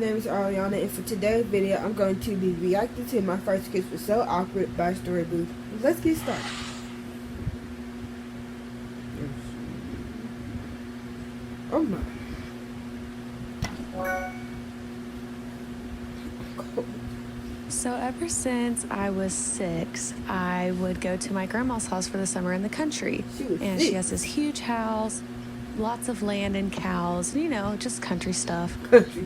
name is Ariana, and for today's video, I'm going to be reacting to My First Kiss Was So Awkward by Storybooth. Let's get started. Oh my. So ever since I was 6, I would go to my grandma's house for the summer in the country. She has this huge house, lots of land and cows, you know, just country stuff.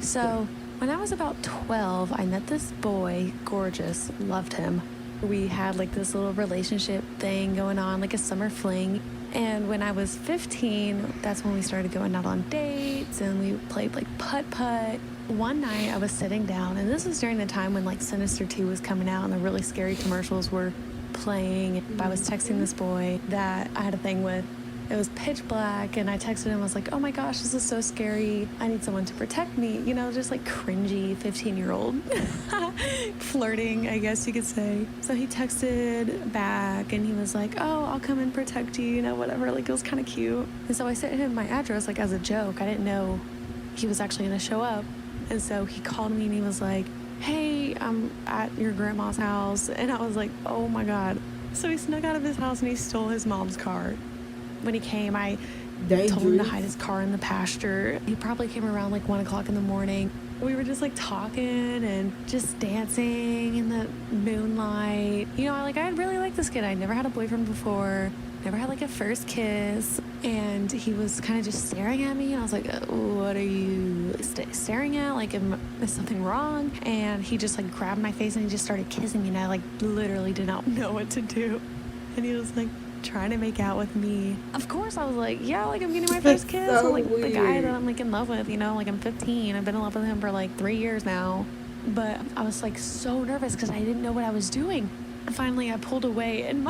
So when I was about 12, I met this boy, gorgeous, loved him. We had like this little relationship thing going on, like a summer fling. And when I was 15, that's when we started going out on dates and we played like putt-putt. One night I was sitting down, and this was during the time when like Sinister 2 was coming out and the really scary commercials were playing. I was texting this boy that I had a thing with. It was pitch black, and I texted him. I was like, oh my gosh, this is so scary. I need someone to protect me. You know, just like cringy 15-year-old flirting, I guess you could say. So he texted back, and he was like, oh, I'll come and protect you, you know, whatever. Like, it was kind of cute. And so I sent him my address, like, as a joke. I didn't know he was actually going to show up. And so he called me, and he was like, hey, I'm at your grandma's house. And I was like, oh my God. So he snuck out of his house, and he stole his mom's car. When he came, I told him to hide his car in the pasture. He probably came around like 1 o'clock in the morning. We were just like talking and just dancing in the moonlight. You know, I really liked this kid. I never had a boyfriend before, never had like a first kiss. And he was kind of just staring at me, and I was like, what are you staring at? Like, is something wrong? And he just like grabbed my face and he just started kissing me, and I like literally did not know what to do. And he was like trying to make out with me. Of course I was like, yeah, like I'm getting my first kiss. So like weird. The guy that I'm like in love with, you know, like I'm 15. I've been in love with him for like 3 years now. But I was like so nervous because I didn't know what I was doing. And finally I pulled away, and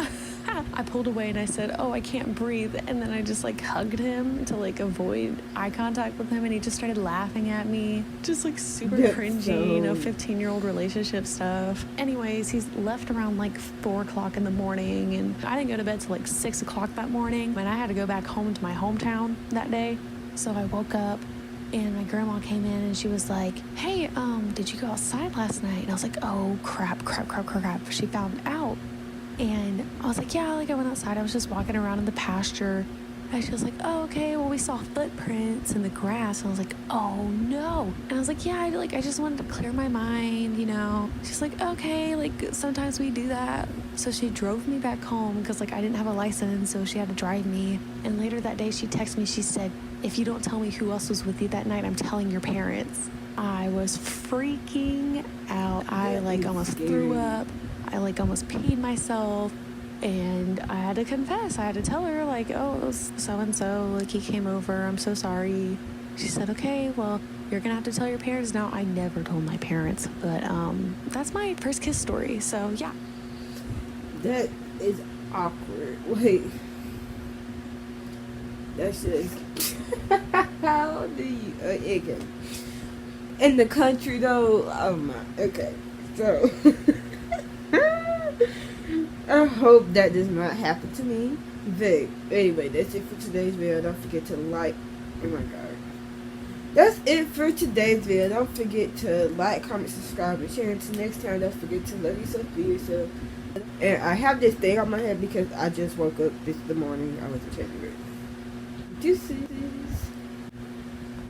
I pulled away and I said, oh, I can't breathe. And then I just like hugged him to like avoid eye contact with him, and he just started laughing at me. Just like super cringy, you know, 15-year-old relationship stuff. Anyways, he's left around like 4 o'clock in the morning, and I didn't go to bed till like 6 o'clock that morning. And I had to go back home to my hometown that day. So I woke up, and my grandma came in, and she was like, hey, did you go outside last night? And I was like, oh, crap. She found out. And I was like, yeah, like I went outside. I was just walking around in the pasture. And she was like, oh, okay, well, we saw footprints in the grass. And I was like, oh, no. And I was like, yeah, I just wanted to clear my mind, you know. She's like, okay, like sometimes we do that. So she drove me back home because like I didn't have a license, so she had to drive me. And later that day she texted me, she said, if you don't tell me who else was with you that night, I'm telling your parents. I was freaking out. I like almost threw up. I like almost peed myself, and I had to confess. I had to tell her like, oh, it was so-and-so, like he came over, I'm so sorry. She said, okay, well, you're gonna have to tell your parents now. I never told my parents, but that's my first kiss story, so yeah. That is awkward. Wait. That's just how do you again. In the country though, oh my, okay. So I hope that does not happen to me. But anyway, that's it for today's video. Don't forget to like. Oh my god. That's it for today's video. Don't forget to like, comment, subscribe, and share. Until next time, don't forget to love yourself, be yourself. And I have this thing on my head because I just woke up this morning. I was checking it. Deuces.